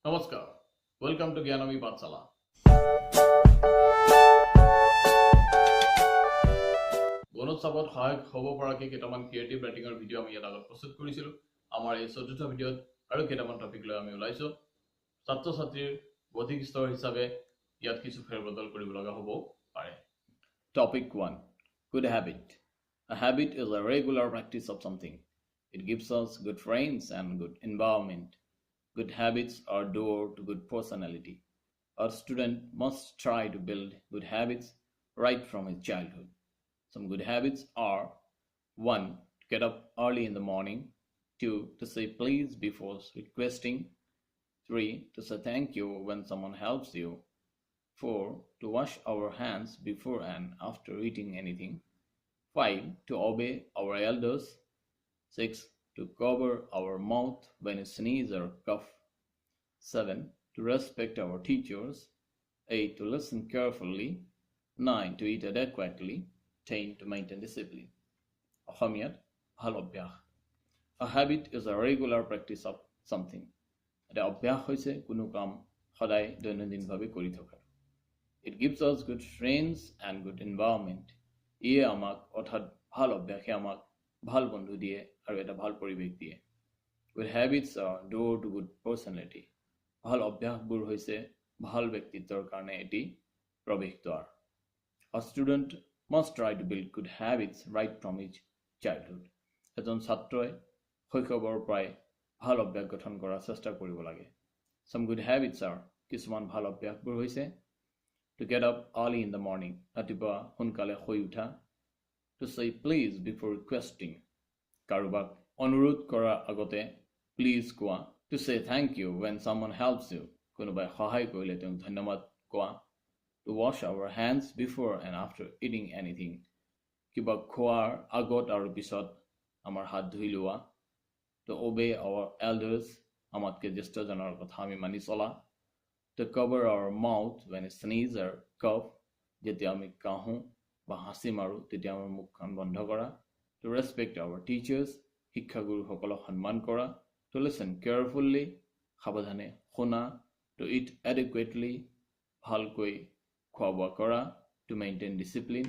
নমস্কাৰ welcome to জ্ঞানমী পাঠশালা বনোৎসৱত সহায়ক হ'ব পৰাকৈ কেইটামান ক্ৰিয়েটিভ ৰাইটিঙৰ ভিডিঅ' আমি ইয়াত আগত প্ৰস্তুত কৰিছিলোঁ আমাৰ এই চতুৰ্থ ভিডিঅ'ত আৰু কেইটামান টপিক লৈ আমি ওলাইছোঁ ছাত্ৰ ছাত্ৰীৰ বৌদ্ধিক স্তৰ হিচাপে ইয়াত কিছু ফেৰবদল কৰিব লগা হ'ব পাৰে Topic 1 Good habit A habit is a regular practice of something. It gives us good friends and good environment. Good habits are door to good personality. A student must try to build good habits right from his childhood. Some good habits are 1. To get up early in the morning. 2. To say please before requesting. 3. To say thank you when someone helps you. 4. To wash our hands before and after eating anything. 5. To obey our elders. 6. To cover our mouth when we sneeze or cough. 7. To respect our teachers. 8. To listen carefully. 9. To eat adequately. 10. To maintain discipline. অসমীয়াত ভাল অভ্যাস A habit is a regular practice of something. এটা অভ্যাস হৈছে কোনো কাম সদায় দৈনন্দিনভাৱে কৰি থকা It gives us good friends and good environment. ইয়ে আমাক অৰ্থাৎ ভাল অভ্যাসে আমাক ভাল বন্ধু দিয়ে আৰু এটা ভাল পৰিৱেশ দিয়ে Good habits are door to good personality. ভাল অভ্যাসবোৰ হৈছে ভাল ব্যক্তিত্বৰ কাৰণে এটি প্ৰৱেশদ্বাৰ A student must try to build good habits right from his childhood. এজন ছাত্ৰই শৈশৱৰ পৰাই ভাল অভ্যাস গঠন কৰাৰ চেষ্টা কৰিব লাগে Some good habits are কিছুমান ভাল অভ্যাসবোৰ হৈছে To get up early in the morning. ৰাতিপুৱা সোনকালে শুই উঠা To say please before requesting. কাৰোবাক অনুৰোধ কৰাৰ আগতে please কোৱা To say thank you when someone helps you. কোনোবাই সহায় কৰিলে তেওঁক ধন্যবাদ কোৱা To wash our hands before and after eating anything. কিবা খোৱাৰ আগত আৰু পিছত আমাৰ হাত ধুই লোৱা To obey our elders. আমাতকৈ জ্যেষ্ঠজনৰ কথা আমি মানি চলা To cover our mouth when we sneeze or cough. যেতিয়া আমি কাহো বা হাঁচি মাৰো তেতিয়া আমাৰ মুখখন বন্ধ কৰা To respect our teachers. শিক্ষাগুৰুসকলক সন্মান কৰা To listen carefully. সাৱধানে শুনা To eat adequately. ভালকৈ খোৱা বোৱা কৰা To maintain discipline.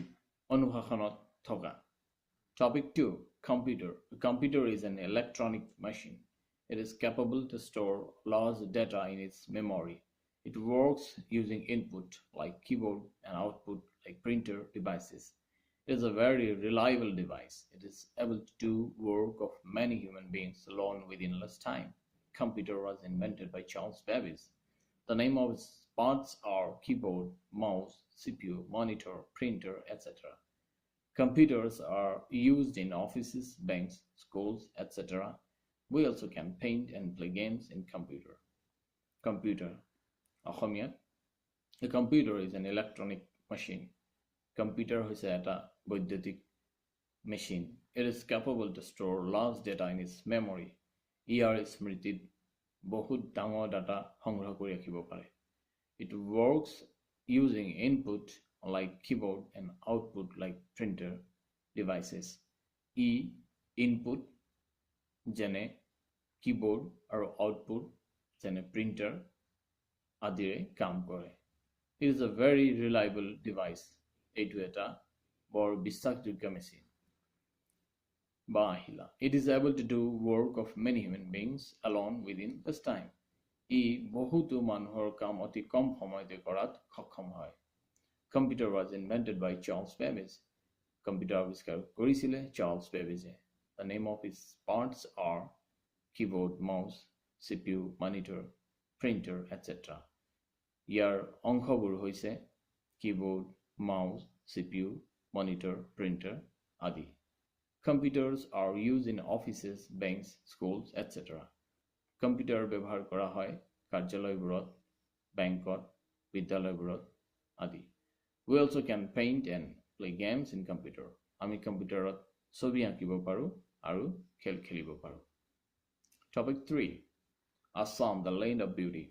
অনুশাসনত থকা Topic 2 Computer. A computer is an electronic machine. It is capable to store large data in its memory. It works using input like keyboard and output like printer devices. It is a very reliable device. It is able to do work of many human beings alone within less time. Computer was invented by Charles Babbage. The name of its parts are keyboard, mouse, CPU, monitor, printer, etc. Computers are used in offices, banks, schools, etc. We also can paint and play games in computer. Computer. অসমীয়াত A computer is an electronic machine. Computer হৈছে এটা বৈদ্যুতিক machine. It is capable to store large data in its memory. ইয়াৰ স্মৃতিত বহুত ডাঙৰ data সংগ্ৰহ কৰি ৰাখিব পাৰে It works using input like keyboard and output like printer devices. Input যেনে keyboard আৰু output যেনে printer আদিৰে কাম কৰে It is a very reliable device. এইটো এটা বৰ বিশ্বাসযোগ্য মেচিন বা আহিলা It is able to do work of many human beings alone within this time. ই বহুতো মানুহৰ কাম অতি কম সময়তে কৰাত সক্ষম হয় Computer was invented by Charles Babbage. Computer আৱিষ্কাৰ কৰিছিলে Charles Babbage. The name of its parts are keyboard, mouse, CPU, monitor, printer, etc. ইয়াৰ অংশবোৰ হৈছে keyboard, mouse, CPU, monitor, printer আদি Computers are used in offices, banks, schools, etc. Computer ব্যৱহাৰ কৰা হয় কাৰ্যালয়বোৰত, বেংকত, বিদ্যালয়বোৰত আদি We also can paint and play games in computer. আমি কম্পিউটাৰত ছবি আঁকিব পাৰো আৰু খেল খেলিব পাৰো Topic 3 Assam, the land of beauty.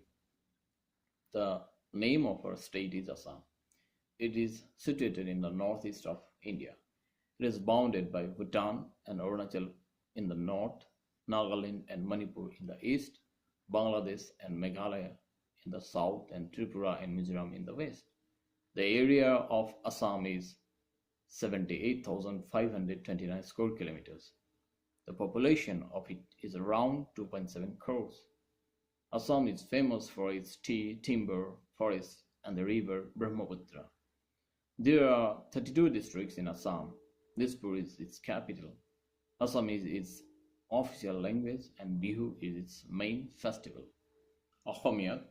The name of our state is Assam. It is situated in the northeast of India. It is bounded by Bhutan and Arunachal in the north, Nagaland and Manipur in the east, Bangladesh and Meghalaya in the south, and Tripura and Mizoram in the west. The area of Assam is 78,529 square kilometers. The population of it is around 2.7 crores. Assam is famous for its tea, timber, forests, and the river Brahmaputra. There are 32 districts in Assam. Dispur is its capital. Assam is its official language, and Bihu is its main festival. Ahomiyat,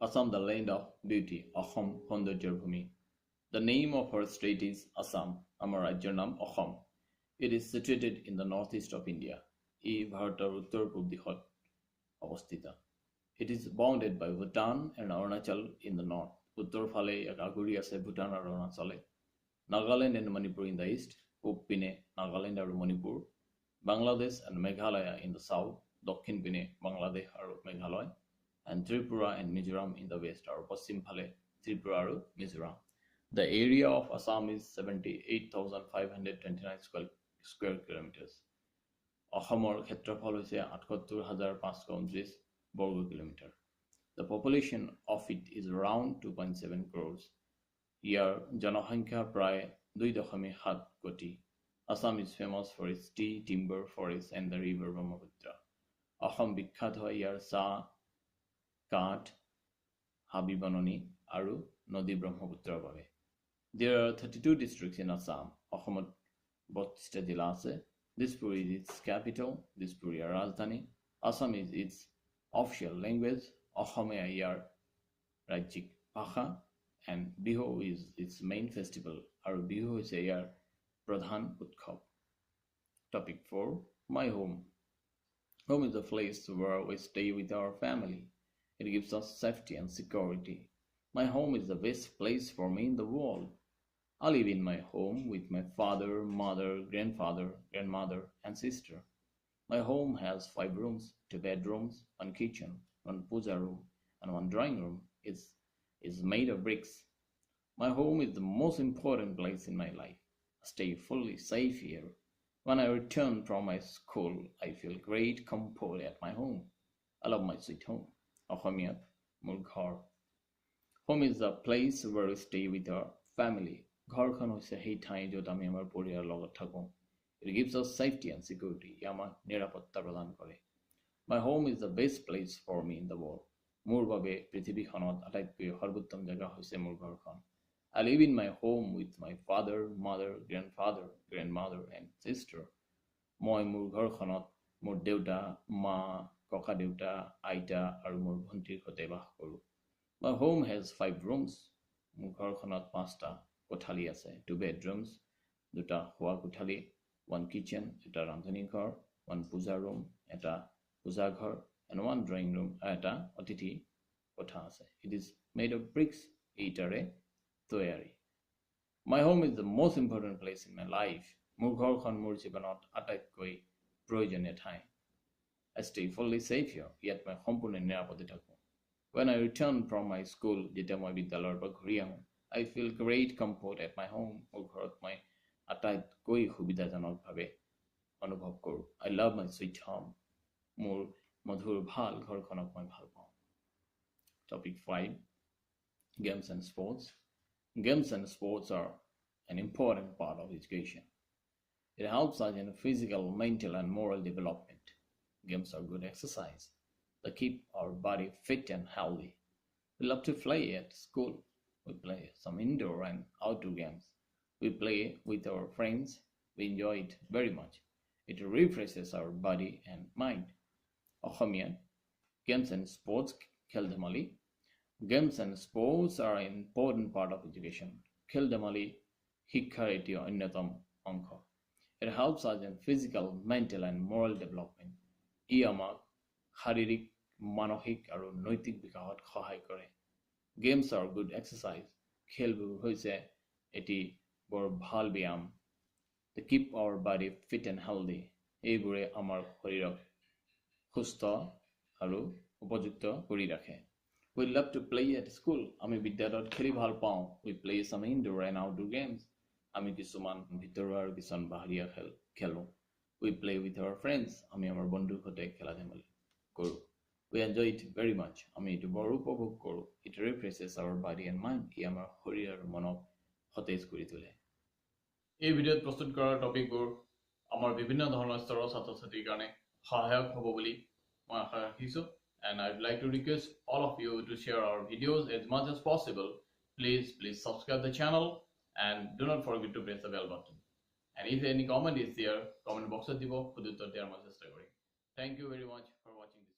Assam, the land of beauty, Ahom Hondojer Bhumi. The name of our state is Assam, Amar Rajyor Nam Ahom. It is situated in the northeast of India. ই ভাৰতৰ উত্তৰ পূব দিশত অৱস্থিত. It is bounded by Bhutan and Arunachal in the north. উত্তৰ ফালে ইয়াক আগুৰি আছে ভূটান আৰু অৰুণাচলে. Nagaland and Manipur in the east. পূব পিনে Nagaland আৰু Manipur. Bangladesh and Meghalaya in the south. দক্ষিণ পিনে Bangladesh আৰু Meghalaya. And Tripura and Mizoram in the west, আৰু পশ্চিম ফালে Tripura আৰু Mizoram. The area of Assam is 78,529 square kilometers. অসমৰ ক্ষেত্ৰফল হৈছে ৭৮,৫২৯ বৰ্গ kilometre. The population of it is around 2.7 crores. ইয়াৰ জনসংখ্যা প্ৰায় 2.7 কোটি. Assam is famous for its tea, timber, forests, and the river Brahmaputra. অসম বিখ্যাত হয় ইয়াৰ চাহ, কাঠ, হাবি বননি আৰু নদী ব্ৰহ্মপুত্ৰৰ বাবে. There are 32 districts in Assam. অসমত 32টা জিলা আছে. Dispur is its capital. Dispur ইয়াৰ ৰাজধানী. Assam is its official language. Asamiya ইয়াৰ ৰাজ্যিক ভাষা. And Bihu is its main festival. আৰু বিহু হৈছে ইয়াৰ প্ৰধান উৎসৱ. Topic 4. My home. Home is the place where we stay with our family. It gives us safety and security. My home is the best place for me in the world. I live in my home with my father, mother, grandfather, grandmother, and sister. My home has 5 rooms, 2 bedrooms, 1 kitchen, 1 puja room, and 1 drawing room. It is made of bricks. My home is the most important place in my life. I stay fully safe here. When I return from my school, I feel great comfort at my home. I love my sweet home. অসমীয়াত মোৰ ঘৰ. Home is the place where we stay with our family. ঘৰখন হৈছে সেই ঠাই য'ত আমি আমাৰ পৰিয়ালৰ লগত থাকোঁ. It gives us safety and security. ই আমাক নিৰাপত্তা প্ৰদান কৰে. My home is the best place for me in the world. মোৰ বাবে পৃথিৱীখনত আটাইতকৈ সৰ্বোত্তম জেগা হৈছে মোৰ ঘৰখন. I live in my home with my father, mother, grandfather, grandmother, and sister. মই মোৰ ঘৰখনত মোৰ দেউতা, মা, ককা দেউতা, আইতা আৰু মোৰ ভণ্টিৰ সৈতে বাস কৰোঁ. My home has 5 rooms. মোৰ ঘৰখনত 5টা কোঠালি আছে. 2 bedrooms, 2টা শোৱা কোঠালি, 1 kitchen, 2টা ৰান্ধনী ঘৰ, 1 পূজা room, 1টা পূজা ঘৰ, and 1 drawing room, এটা অতিথি কোঠা আছে. It is made of bricks, ইটাৰে তৈয়াৰী. My home is the most important place in my life. মোৰ ঘৰখন মোৰ জীৱনত আটাইতকৈ প্ৰয়োজনীয় ঠাই. I stay fully safe here. ইয়াত মই সম্পূৰ্ণ নিৰাপদে থাকোঁ. When I return from my school, যেতিয়া মই বিদ্যালয়ৰ পৰা ঘূৰি আহোঁ, I feel great comfort at my home. মোৰ ঘৰত মই আটাইতকৈ সুবিধাজনকভাৱে অনুভৱ কৰোঁ. I love my sweet home. মোৰ মধুৰ ভাল ঘৰখনক মই ভাল পাওঁ. Topic 5. Games and sports. Games and sports are an important part of education. It helps us in physical, mental, and moral development. Games are good exercise. They keep our body fit and healthy. We love to play at school. We play some indoor and outdoor games. We play with our friends. We enjoy it very much. It refreshes our body and mind. Asamiya Games and sports, খেল ধেমালি. Games and sports are an important part of education. খেল ধেমালি শিক্ষাৰ এটি অন্যতম অংশ. It helps us in physical, mental, and moral development. ই আমাক শাৰীৰিক, মানসিক আৰু নৈতিক বিকাশত সহায় কৰে. Games are good exercise. খেলবোৰ হৈছে এটি বৰ ভাল ব্যায়াম. They keep our body fit and healthy. এইবোৰে আমাৰ শৰীৰক সুস্থ আৰু উপযুক্ত কৰি ৰাখে. We love to play at school. আমি বিদ্যালয়ত খেলি ভাল পাওঁ. We play some indoor and outdoor games. আমি কিছুমান ভিতৰুৱা আৰু কিছুমান বাহিৰীয়া খেল খেলোঁ. We play with our friends. আমি আমাৰ বন্ধুৰ সৈতে খেলা ধেমালি কৰোঁ. we enjoy it very much. আমি এইটো বৰ উপভোগ কৰোঁ. It refreshes our body and mind. ই আমাৰ শৰীৰ আৰু মনক সতেজ কৰি তোলে. এই ভিডিঅ'ত প্ৰস্তুত কৰা টপিকবোৰ আমাৰ বিভিন্ন ধৰণৰ স্তৰৰ ছাত্ৰ-ছাত্ৰীৰ কাৰণে সহায়ক হ'ব বুলি মই আশা ৰাখিছোঁ. And I'd like to request all of you to share our videos as much as possible. Please subscribe the channel and do not forget to press the bell button. And if any comment is there, comment box at the bottom. Thank you very much for watching this.